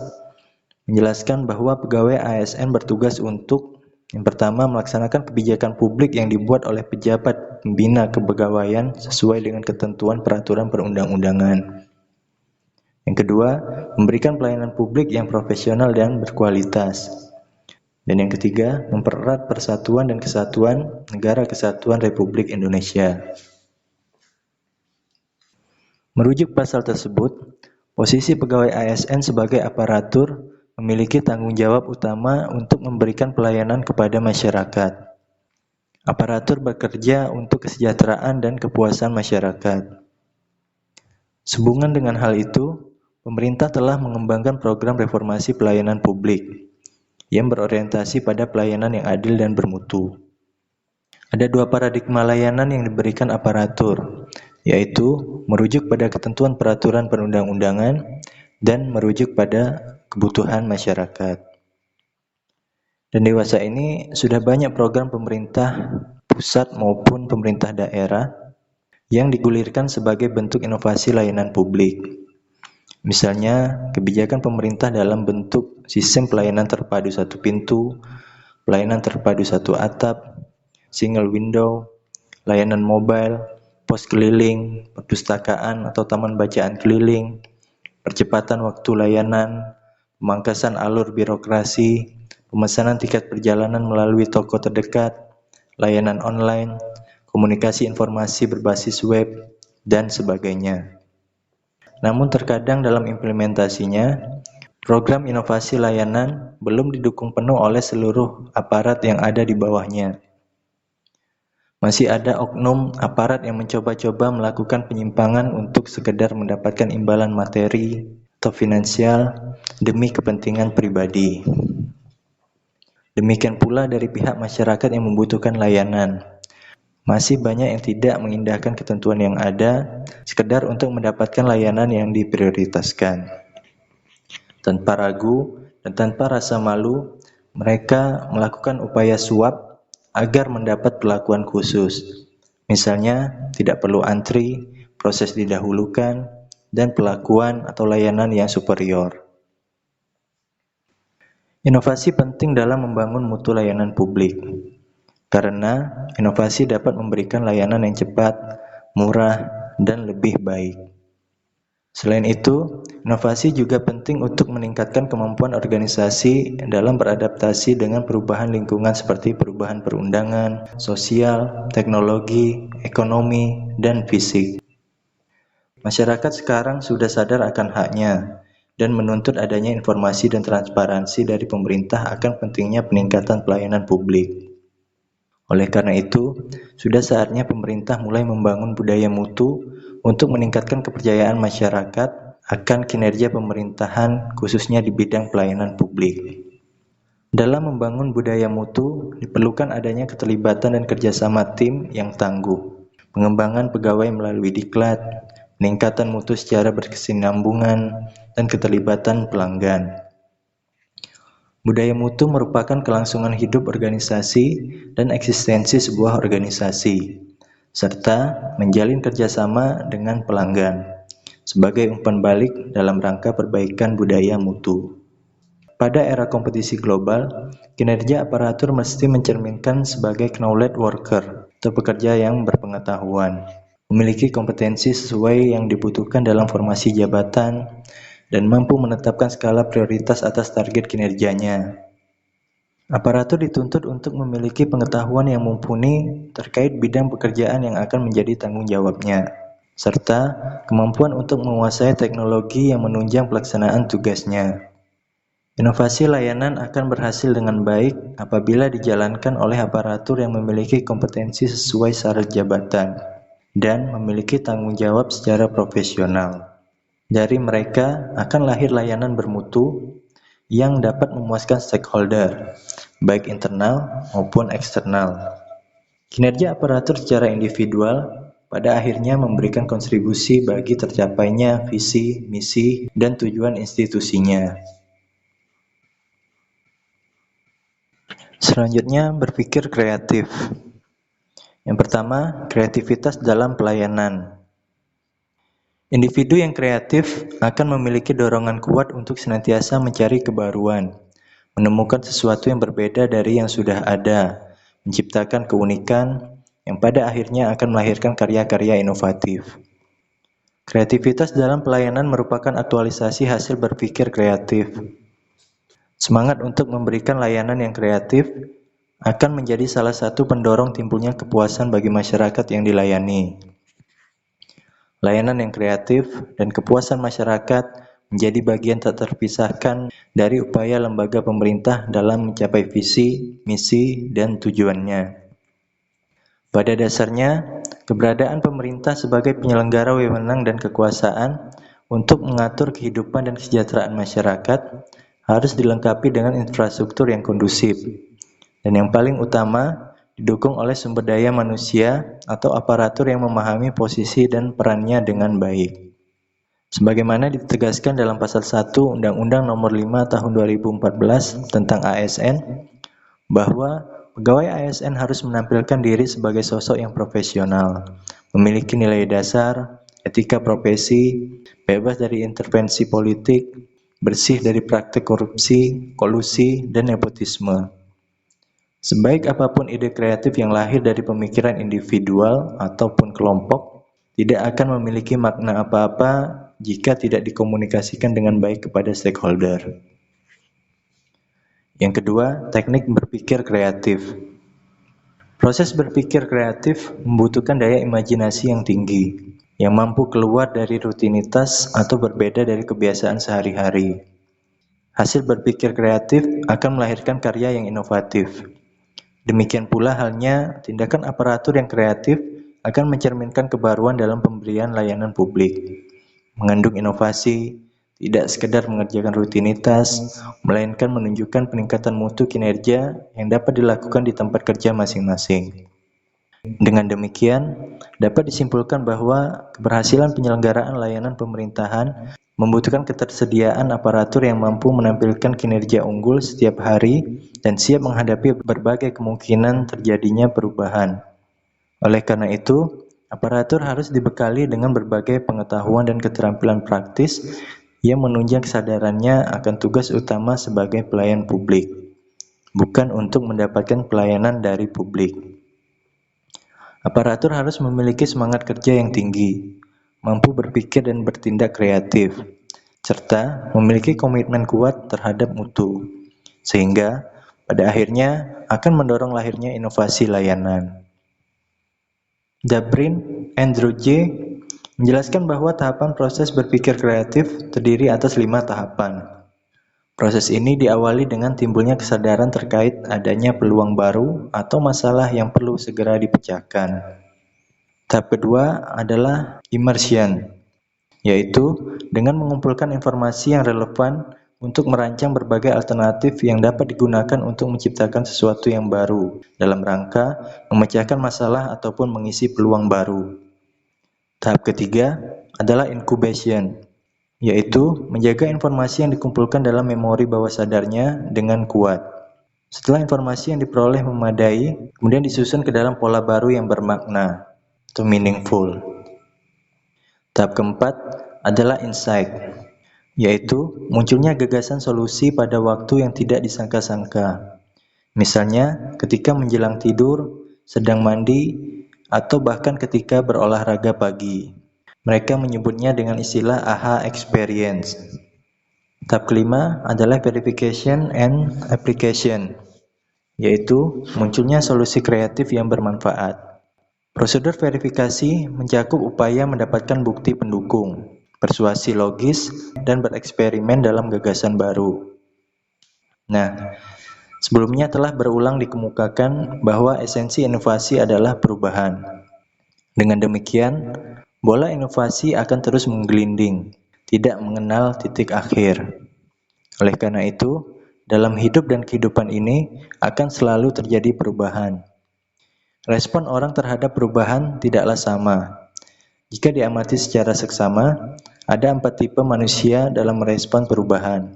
menjelaskan bahwa pegawai ASN bertugas untuk yang pertama, melaksanakan kebijakan publik yang dibuat oleh pejabat pembina kepegawaian sesuai dengan ketentuan peraturan perundang-undangan. Yang kedua, memberikan pelayanan publik yang profesional dan berkualitas. Dan yang ketiga, mempererat persatuan dan kesatuan Negara Kesatuan Republik Indonesia. Merujuk pasal tersebut, posisi pegawai ASN sebagai aparatur memiliki tanggung jawab utama untuk memberikan pelayanan kepada masyarakat. Aparatur bekerja untuk kesejahteraan dan kepuasan masyarakat. Sehubungan dengan hal itu, pemerintah telah mengembangkan program reformasi pelayanan publik yang berorientasi pada pelayanan yang adil dan bermutu. Ada dua paradigma layanan yang diberikan aparatur. yaitu merujuk pada ketentuan peraturan perundang-undangan dan merujuk pada kebutuhan masyarakat. Dan dewasa ini sudah banyak program pemerintah pusat maupun pemerintah daerah yang digulirkan sebagai bentuk inovasi layanan publik. Misalnya, kebijakan pemerintah dalam bentuk sistem pelayanan terpadu satu pintu, pelayanan terpadu satu atap, single window, layanan mobile, pos keliling, perpustakaan atau taman bacaan keliling, percepatan waktu layanan, pemangkasan alur birokrasi, pemesanan tiket perjalanan melalui toko terdekat, layanan online, komunikasi informasi berbasis web, dan sebagainya. Namun terkadang dalam implementasinya, program inovasi layanan belum didukung penuh oleh seluruh aparat yang ada di bawahnya. Masih ada oknum aparat yang mencoba-coba melakukan penyimpangan untuk sekedar mendapatkan imbalan materi atau finansial demi kepentingan pribadi. Demikian pula dari pihak masyarakat yang membutuhkan layanan. Masih banyak yang tidak mengindahkan ketentuan yang ada, sekedar untuk mendapatkan layanan yang diprioritaskan. Tanpa ragu dan tanpa rasa malu, mereka melakukan upaya suap agar mendapat perlakuan khusus. Misalnya, tidak perlu antri, proses didahulukan, dan perlakuan atau layanan yang superior. Inovasi penting dalam membangun mutu layanan publik. Karena inovasi dapat memberikan layanan yang cepat, murah, dan lebih baik. Selain itu, inovasi juga penting untuk meningkatkan kemampuan organisasi dalam beradaptasi dengan perubahan lingkungan seperti perubahan perundangan, sosial, teknologi, ekonomi, dan fisik. Masyarakat sekarang sudah sadar akan haknya dan menuntut adanya informasi dan transparansi dari pemerintah akan pentingnya peningkatan pelayanan publik. Oleh karena itu, sudah saatnya pemerintah mulai membangun budaya mutu untuk meningkatkan kepercayaan masyarakat akan kinerja pemerintahan khususnya di bidang pelayanan publik. Dalam membangun budaya mutu, diperlukan adanya keterlibatan dan kerjasama tim yang tangguh, pengembangan pegawai melalui diklat, peningkatan mutu secara berkesinambungan, dan keterlibatan pelanggan. Budaya mutu merupakan kelangsungan hidup organisasi dan eksistensi sebuah organisasi, serta menjalin kerjasama dengan pelanggan, sebagai umpan balik dalam rangka perbaikan budaya mutu. Pada era kompetisi global, kinerja aparatur mesti mencerminkan sebagai knowledge worker atau pekerja yang berpengetahuan, memiliki kompetensi sesuai yang dibutuhkan dalam formasi jabatan, dan mampu menetapkan skala prioritas atas target kinerjanya. Aparatur dituntut untuk memiliki pengetahuan yang mumpuni terkait bidang pekerjaan yang akan menjadi tanggung jawabnya, serta kemampuan untuk menguasai teknologi yang menunjang pelaksanaan tugasnya. Inovasi layanan akan berhasil dengan baik apabila dijalankan oleh aparatur yang memiliki kompetensi sesuai syarat jabatan dan memiliki tanggung jawab secara profesional. Dari mereka akan lahir layanan bermutu yang dapat memuaskan stakeholder, baik internal maupun eksternal. Kinerja aparatur secara individual pada akhirnya memberikan kontribusi bagi tercapainya visi, misi, dan tujuan institusinya. Selanjutnya, berpikir kreatif. Yang pertama, kreativitas dalam pelayanan. Individu yang kreatif akan memiliki dorongan kuat untuk senantiasa mencari kebaruan, menemukan sesuatu yang berbeda dari yang sudah ada, menciptakan keunikan yang pada akhirnya akan melahirkan karya-karya inovatif. Kreativitas dalam pelayanan merupakan aktualisasi hasil berpikir kreatif. Semangat untuk memberikan layanan yang kreatif akan menjadi salah satu pendorong timbulnya kepuasan bagi masyarakat yang dilayani. Layanan yang kreatif dan kepuasan masyarakat menjadi bagian tak terpisahkan dari upaya lembaga pemerintah dalam mencapai visi, misi, dan tujuannya. Pada dasarnya, keberadaan pemerintah sebagai penyelenggara wewenang dan kekuasaan untuk mengatur kehidupan dan kesejahteraan masyarakat harus dilengkapi dengan infrastruktur yang kondusif. Dan yang paling utama, didukung oleh sumber daya manusia atau aparatur yang memahami posisi dan perannya dengan baik. Sebagaimana ditegaskan dalam pasal 1 Undang-Undang Nomor 5 Tahun 2014 tentang ASN, bahwa pegawai ASN harus menampilkan diri sebagai sosok yang profesional, memiliki nilai dasar, etika profesi, bebas dari intervensi politik, bersih dari praktik korupsi, kolusi, dan nepotisme. Sebaik apapun ide kreatif yang lahir dari pemikiran individual ataupun kelompok, tidak akan memiliki makna apa-apa jika tidak dikomunikasikan dengan baik kepada stakeholder. Yang kedua, teknik berpikir kreatif. Proses berpikir kreatif membutuhkan daya imajinasi yang tinggi, yang mampu keluar dari rutinitas atau berbeda dari kebiasaan sehari-hari. Hasil berpikir kreatif akan melahirkan karya yang inovatif. Demikian pula halnya, tindakan aparatur yang kreatif akan mencerminkan kebaruan dalam pemberian layanan publik. Mengandung inovasi, tidak sekedar mengerjakan rutinitas, melainkan menunjukkan peningkatan mutu kinerja yang dapat dilakukan di tempat kerja masing-masing. Dengan demikian, dapat disimpulkan bahwa keberhasilan penyelenggaraan layanan pemerintahan membutuhkan ketersediaan aparatur yang mampu menampilkan kinerja unggul setiap hari dan siap menghadapi berbagai kemungkinan terjadinya perubahan. Oleh karena itu, aparatur harus dibekali dengan berbagai pengetahuan dan keterampilan praktis yang menunjang kesadarannya akan tugas utama sebagai pelayan publik, bukan untuk mendapatkan pelayanan dari publik. Aparatur harus memiliki semangat kerja yang tinggi, mampu berpikir dan bertindak kreatif, serta memiliki komitmen kuat terhadap mutu, sehingga pada akhirnya akan mendorong lahirnya inovasi layanan. Dabrin, Andrew J. menjelaskan bahwa tahapan proses berpikir kreatif terdiri atas 5 tahapan. Proses ini diawali dengan timbulnya kesadaran terkait adanya peluang baru atau masalah yang perlu segera dipecahkan. Tahap kedua adalah immersion, yaitu dengan mengumpulkan informasi yang relevan untuk merancang berbagai alternatif yang dapat digunakan untuk menciptakan sesuatu yang baru dalam rangka memecahkan masalah ataupun mengisi peluang baru. Tahap ketiga adalah incubation, yaitu menjaga informasi yang dikumpulkan dalam memori bawah sadarnya dengan kuat. Setelah informasi yang diperoleh memadai, kemudian disusun ke dalam pola baru yang bermakna atau meaningful. Tahap keempat adalah insight, yaitu munculnya gagasan solusi pada waktu yang tidak disangka-sangka. Misalnya ketika menjelang tidur, sedang mandi, atau bahkan ketika berolahraga pagi. Mereka menyebutnya dengan istilah aha experience. Tahap kelima adalah verification and application, yaitu munculnya solusi kreatif yang bermanfaat. Prosedur verifikasi mencakup upaya mendapatkan bukti pendukung, persuasi logis, dan bereksperimen dalam gagasan baru. Nah, sebelumnya telah berulang dikemukakan bahwa esensi inovasi adalah perubahan. Dengan demikian, bola inovasi akan terus menggelinding, tidak mengenal titik akhir. Oleh karena itu, dalam hidup dan kehidupan ini akan selalu terjadi perubahan. Respon orang terhadap perubahan tidaklah sama. Jika diamati secara seksama, ada 4 tipe manusia dalam merespon perubahan,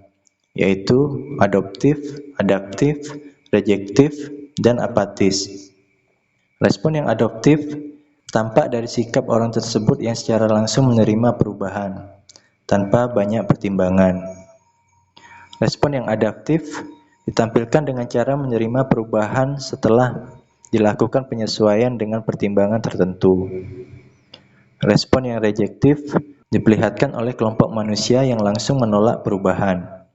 yaitu adoptif, adaptif, rejektif, dan apatis. Respon yang adoptif tampak dari sikap orang tersebut yang secara langsung menerima perubahan, tanpa banyak pertimbangan. Respon yang adaptif ditampilkan dengan cara menerima perubahan setelah dilakukan penyesuaian dengan pertimbangan tertentu. Respon yang rejektif diperlihatkan oleh kelompok manusia yang langsung menolak perubahan.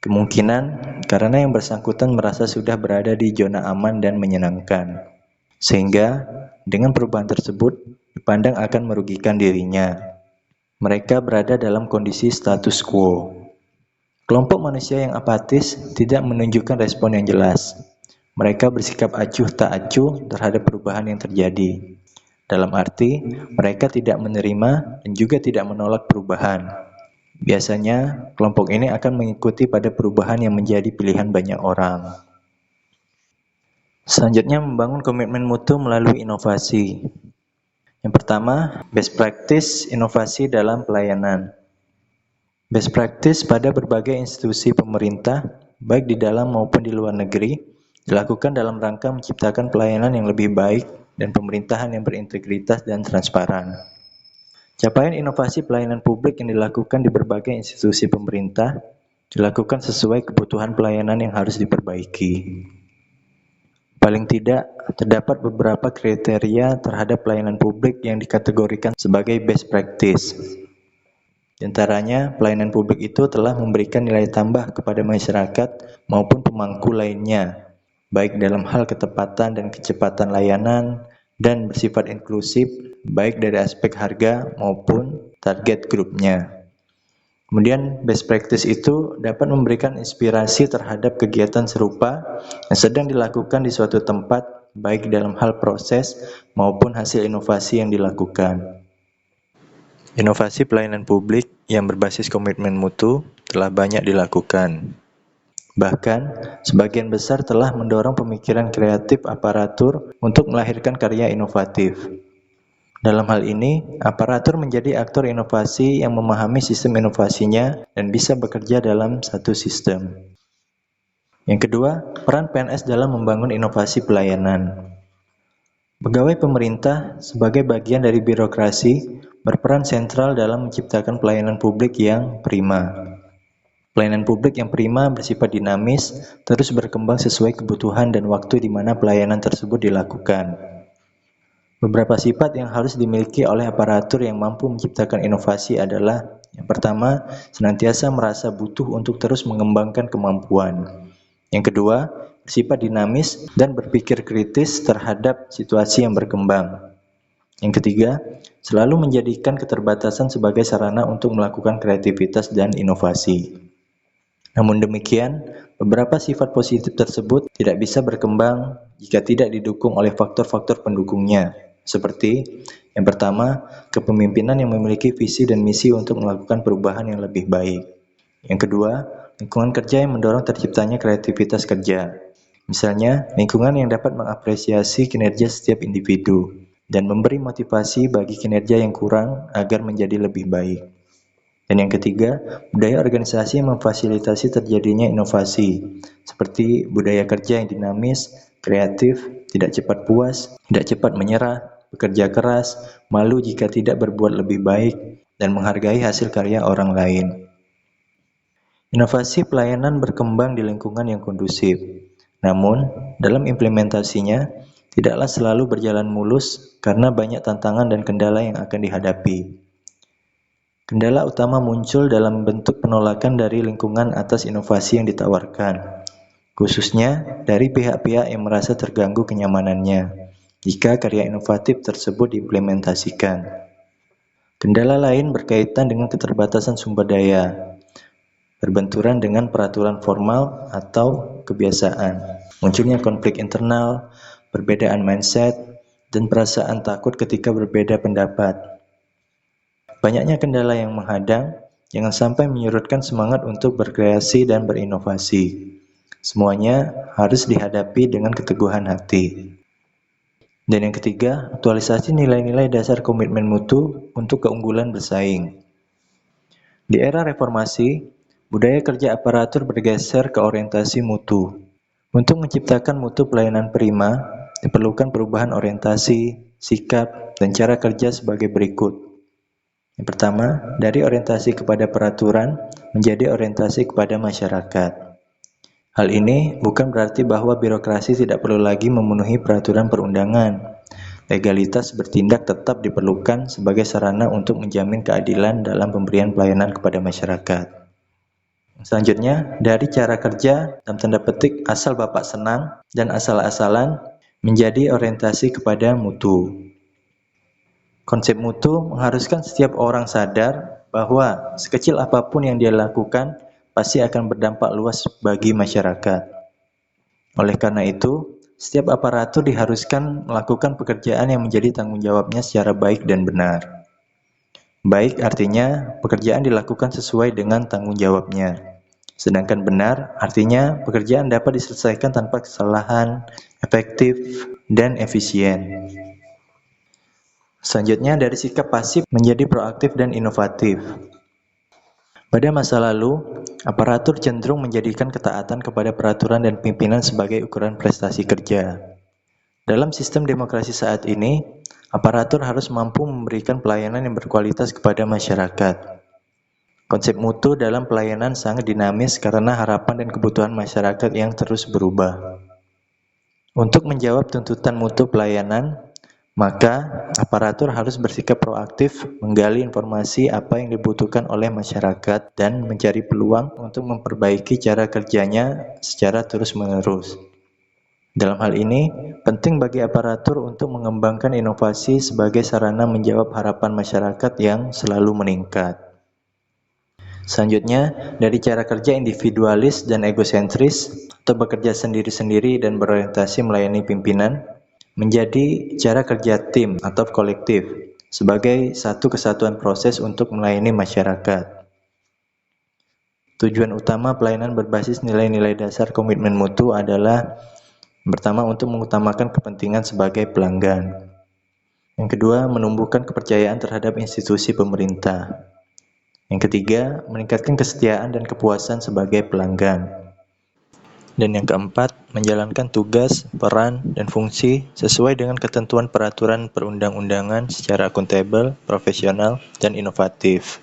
Kemungkinan karena yang bersangkutan merasa sudah berada di zona aman dan menyenangkan, sehingga dengan perubahan tersebut dipandang akan merugikan dirinya. Mereka berada dalam kondisi status quo. Kelompok manusia yang apatis tidak menunjukkan respon yang jelas. Mereka bersikap acuh tak acuh terhadap perubahan yang terjadi. Dalam arti, mereka tidak menerima dan juga tidak menolak perubahan. Biasanya, kelompok ini akan mengikuti pada perubahan yang menjadi pilihan banyak orang. Selanjutnya, membangun komitmen mutu melalui inovasi. Yang pertama, best practice inovasi dalam pelayanan. Best practice pada berbagai institusi pemerintah, baik di dalam maupun di luar negeri, dilakukan dalam rangka menciptakan pelayanan yang lebih baik dan pemerintahan yang berintegritas dan transparan. Capaian inovasi pelayanan publik yang dilakukan di berbagai institusi pemerintah dilakukan sesuai kebutuhan pelayanan yang harus diperbaiki. Paling tidak, terdapat beberapa kriteria terhadap pelayanan publik yang dikategorikan sebagai best practice. Di antaranya, pelayanan publik itu telah memberikan nilai tambah kepada masyarakat maupun pemangku lainnya, baik dalam hal ketepatan dan kecepatan layanan, dan bersifat inklusif, baik dari aspek harga maupun target grupnya. Kemudian, best practice itu dapat memberikan inspirasi terhadap kegiatan serupa yang sedang dilakukan di suatu tempat, baik dalam hal proses maupun hasil inovasi yang dilakukan. Inovasi pelayanan publik yang berbasis komitmen mutu telah banyak dilakukan. Bahkan, sebagian besar telah mendorong pemikiran kreatif aparatur untuk melahirkan karya inovatif. Dalam hal ini, aparatur menjadi aktor inovasi yang memahami sistem inovasinya dan bisa bekerja dalam satu sistem. Yang kedua, peran PNS dalam membangun inovasi pelayanan. Pegawai pemerintah sebagai bagian dari birokrasi berperan sentral dalam menciptakan pelayanan publik yang prima. Pelayanan publik yang prima bersifat dinamis, terus berkembang sesuai kebutuhan dan waktu di mana pelayanan tersebut dilakukan. Beberapa sifat yang harus dimiliki oleh aparatur yang mampu menciptakan inovasi adalah: yang pertama, senantiasa merasa butuh untuk terus mengembangkan kemampuan. Yang kedua, bersifat dinamis dan berpikir kritis terhadap situasi yang berkembang. Yang ketiga, selalu menjadikan keterbatasan sebagai sarana untuk melakukan kreativitas dan inovasi. Namun demikian, beberapa sifat positif tersebut tidak bisa berkembang jika tidak didukung oleh faktor-faktor pendukungnya, seperti yang pertama, kepemimpinan yang memiliki visi dan misi untuk melakukan perubahan yang lebih baik. Yang kedua, lingkungan kerja yang mendorong terciptanya kreativitas kerja. Misalnya, lingkungan yang dapat mengapresiasi kinerja setiap individu dan memberi motivasi bagi kinerja yang kurang agar menjadi lebih baik. Dan yang ketiga, budaya organisasi yang memfasilitasi terjadinya inovasi, seperti budaya kerja yang dinamis, kreatif, tidak cepat puas, tidak cepat menyerah, bekerja keras, malu jika tidak berbuat lebih baik, dan menghargai hasil karya orang lain. Inovasi pelayanan berkembang di lingkungan yang kondusif. Namun, dalam implementasinya, tidaklah selalu berjalan mulus karena banyak tantangan dan kendala yang akan dihadapi. Kendala utama muncul dalam bentuk penolakan dari lingkungan atas inovasi yang ditawarkan, khususnya dari pihak-pihak yang merasa terganggu kenyamanannya jika karya inovatif tersebut diimplementasikan. Kendala lain berkaitan dengan keterbatasan sumber daya, berbenturan dengan peraturan formal atau kebiasaan, munculnya konflik internal, perbedaan mindset, dan perasaan takut ketika berbeda pendapat. Banyaknya kendala yang menghadang, jangan sampai menyurutkan semangat untuk berkreasi dan berinovasi. Semuanya harus dihadapi dengan keteguhan hati. Dan yang ketiga, aktualisasi nilai-nilai dasar komitmen mutu untuk keunggulan bersaing. Di era reformasi, budaya kerja aparatur bergeser ke orientasi mutu. Untuk menciptakan mutu pelayanan prima, diperlukan perubahan orientasi, sikap, dan cara kerja sebagai berikut. Yang pertama, dari orientasi kepada peraturan menjadi orientasi kepada masyarakat. Hal ini bukan berarti bahwa birokrasi tidak perlu lagi memenuhi peraturan perundangan. Legalitas bertindak tetap diperlukan sebagai sarana untuk menjamin keadilan dalam pemberian pelayanan kepada masyarakat. Selanjutnya, dari cara kerja dalam tanda petik asal bapak senang dan asal-asalan menjadi orientasi kepada mutu. Konsep mutu mengharuskan setiap orang sadar bahwa sekecil apapun yang dia lakukan pasti akan berdampak luas bagi masyarakat. Oleh karena itu, setiap aparatur diharuskan melakukan pekerjaan yang menjadi tanggung jawabnya secara baik dan benar. Baik artinya pekerjaan dilakukan sesuai dengan tanggung jawabnya. Sedangkan benar artinya pekerjaan dapat diselesaikan tanpa kesalahan, efektif, dan efisien. Selanjutnya dari sikap pasif menjadi proaktif dan inovatif. Pada masa lalu, aparatur cenderung menjadikan ketaatan kepada peraturan dan pimpinan sebagai ukuran prestasi kerja. Dalam sistem demokrasi saat ini, aparatur harus mampu memberikan pelayanan yang berkualitas kepada masyarakat. Konsep mutu dalam pelayanan sangat dinamis karena harapan dan kebutuhan masyarakat yang terus berubah. Untuk menjawab tuntutan mutu pelayanan, maka aparatur harus bersikap proaktif, menggali informasi apa yang dibutuhkan oleh masyarakat, dan mencari peluang untuk memperbaiki cara kerjanya secara terus-menerus. Dalam hal ini, penting bagi aparatur untuk mengembangkan inovasi sebagai sarana menjawab harapan masyarakat yang selalu meningkat. Selanjutnya, dari cara kerja individualis dan egosentris, atau bekerja sendiri-sendiri dan berorientasi melayani pimpinan, menjadi cara kerja tim atau kolektif, sebagai satu kesatuan proses untuk melayani masyarakat. Tujuan utama pelayanan berbasis nilai-nilai dasar komitmen mutu adalah pertama, untuk mengutamakan kepentingan sebagai pelanggan. Yang kedua, menumbuhkan kepercayaan terhadap institusi pemerintah. Yang ketiga, meningkatkan kesetiaan dan kepuasan sebagai pelanggan. Dan yang keempat, menjalankan tugas, peran, dan fungsi sesuai dengan ketentuan peraturan perundang-undangan secara akuntabel, profesional, dan inovatif.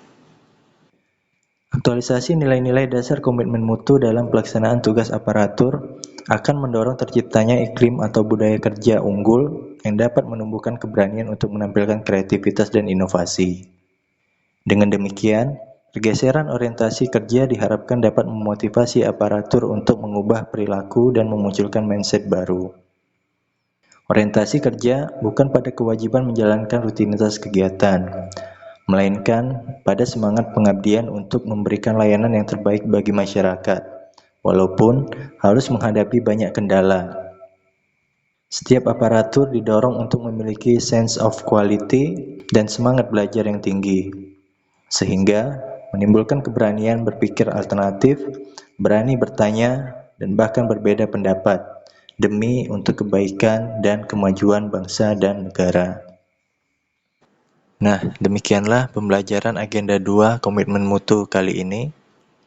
Aktualisasi nilai-nilai dasar komitmen mutu dalam pelaksanaan tugas aparatur akan mendorong terciptanya iklim atau budaya kerja unggul yang dapat menumbuhkan keberanian untuk menampilkan kreativitas dan inovasi. Dengan demikian, pergeseran orientasi kerja diharapkan dapat memotivasi aparatur untuk mengubah perilaku dan memunculkan mindset baru. Orientasi kerja bukan pada kewajiban menjalankan rutinitas kegiatan, melainkan pada semangat pengabdian untuk memberikan layanan yang terbaik bagi masyarakat, walaupun harus menghadapi banyak kendala. Setiap aparatur didorong untuk memiliki sense of quality dan semangat belajar yang tinggi, sehingga menimbulkan keberanian berpikir alternatif, berani bertanya, dan bahkan berbeda pendapat, demi untuk kebaikan dan kemajuan bangsa dan negara. Nah, demikianlah pembelajaran agenda 2 komitmen mutu kali ini.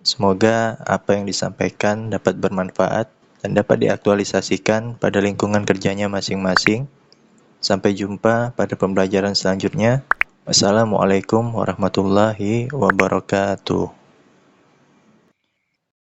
Semoga apa yang disampaikan dapat bermanfaat dan dapat diaktualisasikan pada lingkungan kerjanya masing-masing. Sampai jumpa pada pembelajaran selanjutnya. Wassalamualaikum warahmatullahi wabarakatuh.